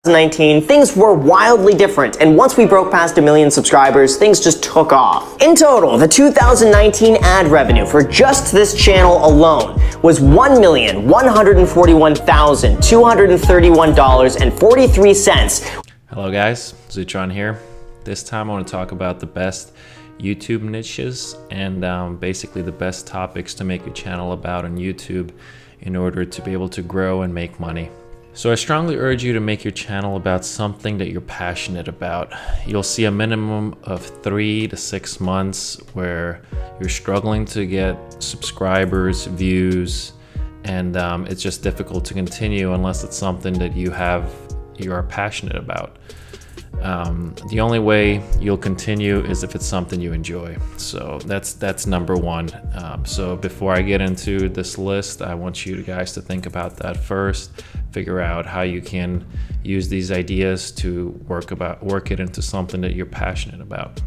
2019, things were wildly different, and once we broke past 1 million subscribers, things just took off. In total, the 2019 ad revenue for just this channel alone was $1,141,231.43. Hello guys, Zutron here. This time I want to talk about the best YouTube niches and basically the best topics to make your channel about on YouTube in order to be able to grow and make money. So I strongly urge you to make your channel about something that you're passionate about. You'll see a minimum of 3 to 6 months where you're struggling to get subscribers, views, and it's just difficult to continue unless it's something that you are passionate about. The only way you'll continue is if it's something you enjoy. So that's number one. So before I get into this list, I want you guys to think about that first. Figure out how you can use these ideas to work it into something that you're passionate about.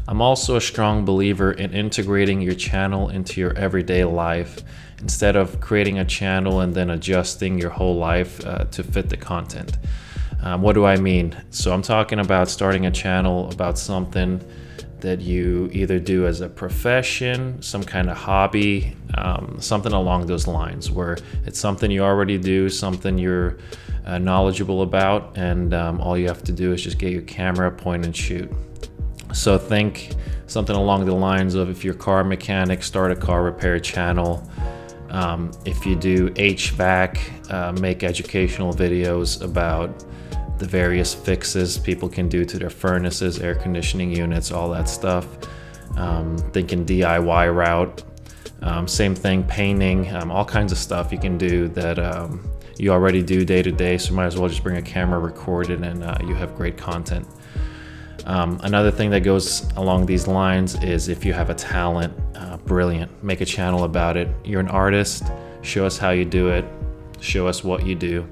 I'm also a strong believer in integrating your channel into your everyday life instead of creating a channel and then adjusting your whole life to fit the content. What do I mean? So I'm talking about starting a channel about something that you either do as a profession, some kind of hobby, something along those lines where it's something you already do, something you're knowledgeable about, and all you have to do is just get your camera, point and shoot. So think something along the lines of, if you're a car mechanic, start a car repair channel. If you do HVAC, make educational videos about the various fixes people can do to their furnaces, air conditioning units, all that stuff. Thinking DIY route. Same thing, painting, all kinds of stuff you can do that you already do day to day, so might as well just bring a camera, record it, and you have great content. Another thing that goes along these lines is if you have a talent, brilliant, make a channel about it. You're an artist, show us how you do it, show us what you do.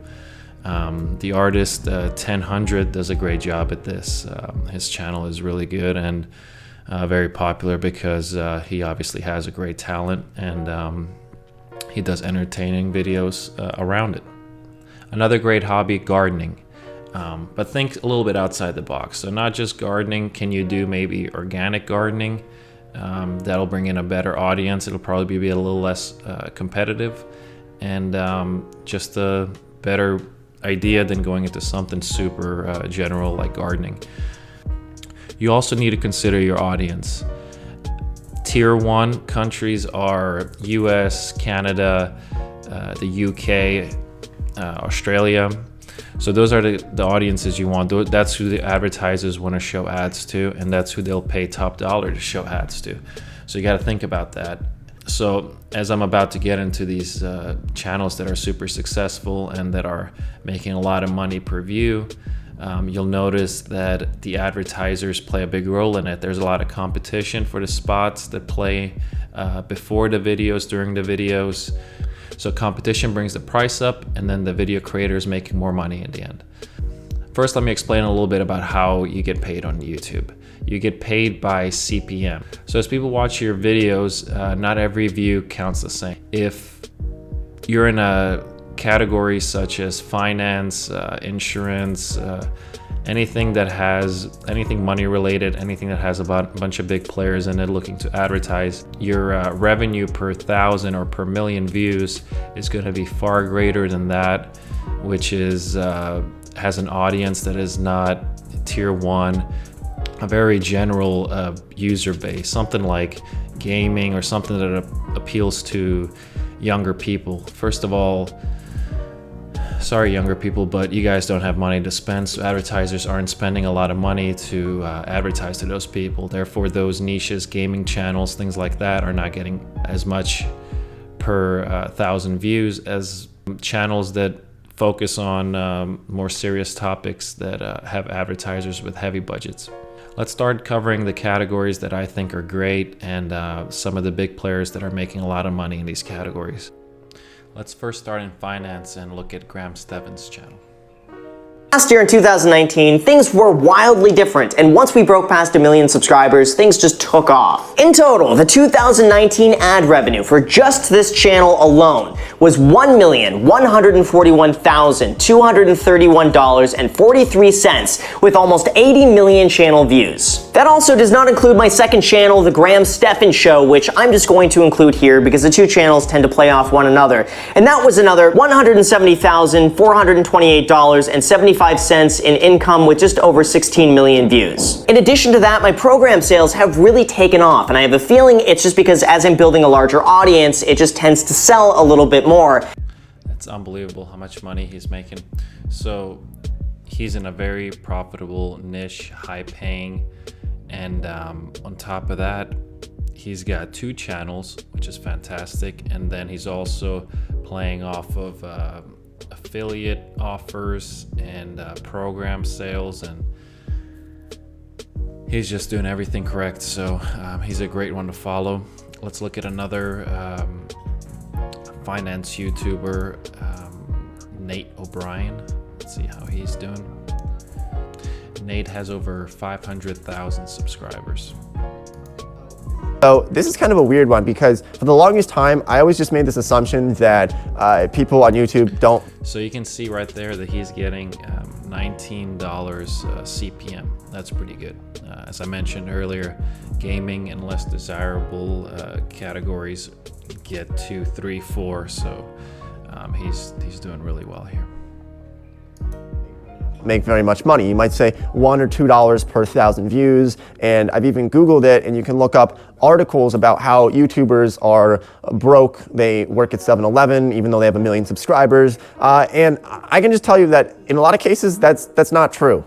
The artist 1000 does a great job at this. His channel is really good and very popular because he obviously has a great talent, and he does entertaining videos around it. Another great hobby, gardening. But think a little bit outside the box. So not just gardening, can you do maybe organic gardening? That'll bring in a better audience. It'll probably be a little less competitive, and just a better idea than going into something super general like gardening. You also need to consider your audience. Tier 1 countries are US, Canada, the UK, Australia. So those are the audiences you want. That's who the advertisers want to show ads to, and that's who they'll pay top dollar to show ads to. So you got to think about that. So as I'm about to get into these channels that are super successful and that are making a lot of money per view, you'll notice that the advertisers play a big role in it. There's a lot of competition for the spots that play before the videos, during the videos. So competition brings the price up, and then the video creator is making more money in the end. First, let me explain a little bit about how you get paid on YouTube. You get paid by CPM. So as people watch your videos, not every view counts the same. If you're in a category such as finance, insurance, anything money related, anything that has a bunch of big players in it looking to advertise, your revenue per 1,000 or per million views is going to be far greater than that, which is has an audience that is not tier 1, a very general user base, something like gaming or something that appeals to younger people. First of all, sorry younger people, but you guys don't have money to spend, so advertisers aren't spending a lot of money to advertise to those people. Therefore, those niches, gaming channels, things like that, are not getting as much per 1,000 views as channels that focus on more serious topics that have advertisers with heavy budgets. Let's start covering the categories that I think are great and some of the big players that are making a lot of money in these categories. Let's first start in finance and look at Graham Stevin's channel. Last year in 2019, things were wildly different, and once we broke past 1 million subscribers, things just took off. In total, the 2019 ad revenue for just this channel alone was $1,141,231.43 with almost 80 million channel views. That also does not include my second channel, The Graham Stephan Show, which I'm just going to include here because the two channels tend to play off one another. And that was another $170,428.75 in income with just over 16 million views. In addition to that, my program sales have really taken off, and I have a feeling it's just because as I'm building a larger audience, it just tends to sell a little bit more. It's unbelievable how much money he's making. So he's in a very profitable niche, high paying, and on top of that, he's got two channels, which is fantastic. And then he's also playing off of affiliate offers and program sales, and he's just doing everything correct. So he's a great one to follow. Let's look at another finance YouTuber, Nate O'Brien. Let's see how he's doing. Nate has over 500,000 subscribers. So this is kind of a weird one because for the longest time, I always just made this assumption that people on YouTube don't. So you can see right there that he's getting $19 CPM. That's pretty good. As I mentioned earlier, gaming and less desirable categories get 2, 3, 4. So he's doing really well here. Make very much money. You might say $1 or $2 per 1,000 views, and I've even Googled it, and you can look up articles about how YouTubers are broke. They work at 7-Eleven even though they have 1 million subscribers, and I can just tell you that in a lot of cases that's not true.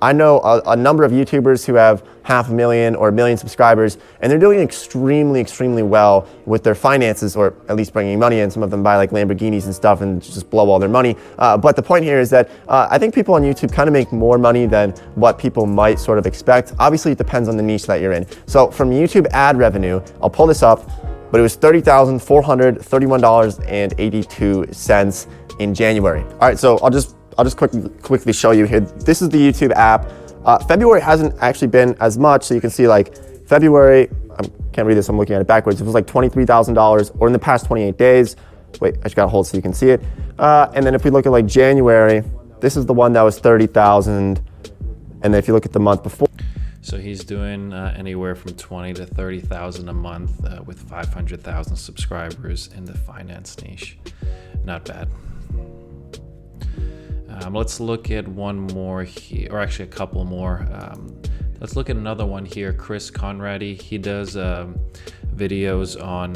I know a number of YouTubers who have 500,000 or 1 million subscribers, and they're doing extremely well with their finances, or at least bringing money in. Some of them buy like Lamborghinis and stuff and just blow all their money. But the point here is that I think people on YouTube kind of make more money than what people might sort of expect. Obviously, it depends on the niche that you're in. So from YouTube ad revenue, I'll pull this up, but it was $30,431.82 in January. All right, so I'll just quickly show you here. This is the YouTube app. February hasn't actually been as much, so you can see like February, I can't read this, I'm looking at it backwards. It was like $23,000, or in the past 28 days. Wait, I just gotta hold so you can see it. And then if we look at like January, this is the one that was 30,000. And then if you look at the month before. So he's doing anywhere from 20 to 30,000 a month with 500,000 subscribers in the finance niche. Not bad. Let's look at one more here, or actually a couple more. Let's look at another one here, Chris Conradi. He does videos on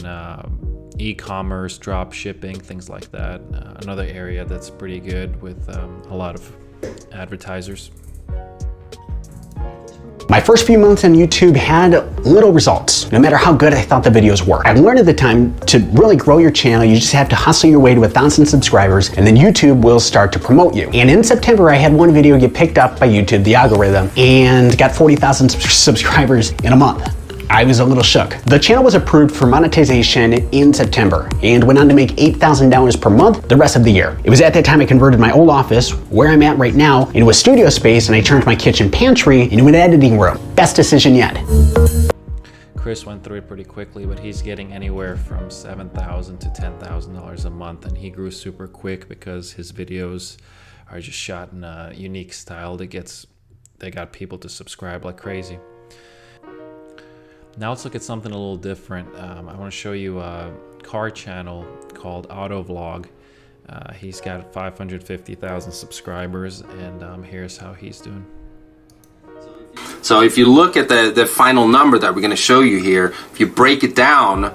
e-commerce, drop shipping, things like that. Another area that's pretty good with a lot of advertisers. My first few months on YouTube had little results, no matter how good I thought the videos were. I learned at the time to really grow your channel, you just have to hustle your way to 1,000 subscribers, and then YouTube will start to promote you. And in September, I had one video get picked up by YouTube, the algorithm, and got 40,000 subscribers in a month. I was a little shook. The channel was approved for monetization in September and went on to make $8,000 per month the rest of the year. It was at that time I converted my old office, where I'm at right now, into a studio space, and I turned my kitchen pantry into an editing room. Best decision yet. Chris went through it pretty quickly, but he's getting anywhere from $7,000 to $10,000 a month, and he grew super quick because his videos are just shot in a unique style that got people to subscribe like crazy. Now let's look at something a little different. I want to show you a car channel called Autovlog. He's got 550,000 subscribers, and here's how he's doing. So if you look at the final number that we're going to show you here, if you break it down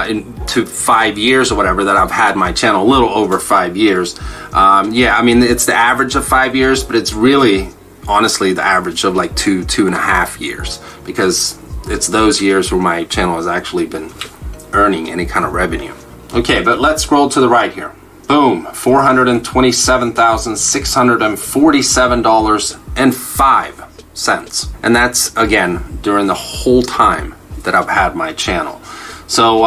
into 5 years or whatever that I've had my channel, a little over 5 years. Yeah, I mean, it's the average of 5 years, but it's really, honestly, the average of like 2.5 years, because it's those years where my channel has actually been earning any kind of revenue. Okay, but let's scroll to the right here. Boom, $427,647.05. And that's, again, during the whole time that I've had my channel. So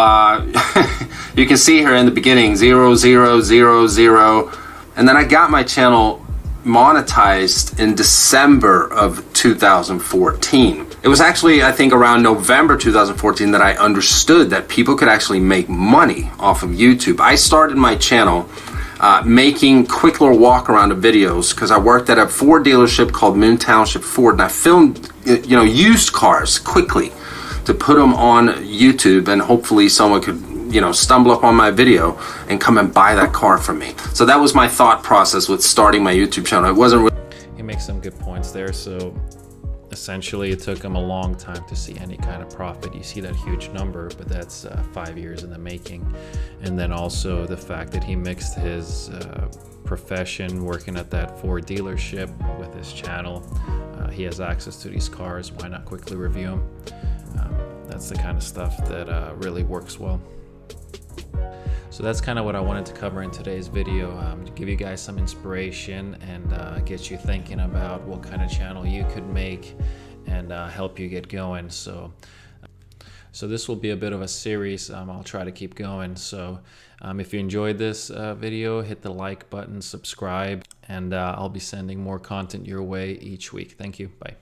you can see here in the beginning, 0, 0, 0, 0. And then I got my channel monetized in December of 2014. It was actually, I think, around November 2014 that I understood that people could actually make money off of YouTube. I started my channel making quick little walk around of videos because I worked at a Ford dealership called Moon Township Ford, and I filmed, you know, used cars quickly to put them on YouTube, and hopefully someone could, you know, stumble up on my video and come and buy that car from me. So that was my thought process with starting my YouTube channel. It wasn't really. He makes some good points there. So essentially it took him a long time to see any kind of profit. You see that huge number, but that's 5 years in the making. And then also the fact that he mixed his profession working at that Ford dealership with his channel. He has access to these cars, why not quickly review them? That's the kind of stuff that really works well. So that's kind of what I wanted to cover in today's video, to give you guys some inspiration and get you thinking about what kind of channel you could make and help you get going. So this will be a bit of a series. I'll try to keep going. So if you enjoyed this video, hit the like button, subscribe, and I'll be sending more content your way each week. Thank you. Bye.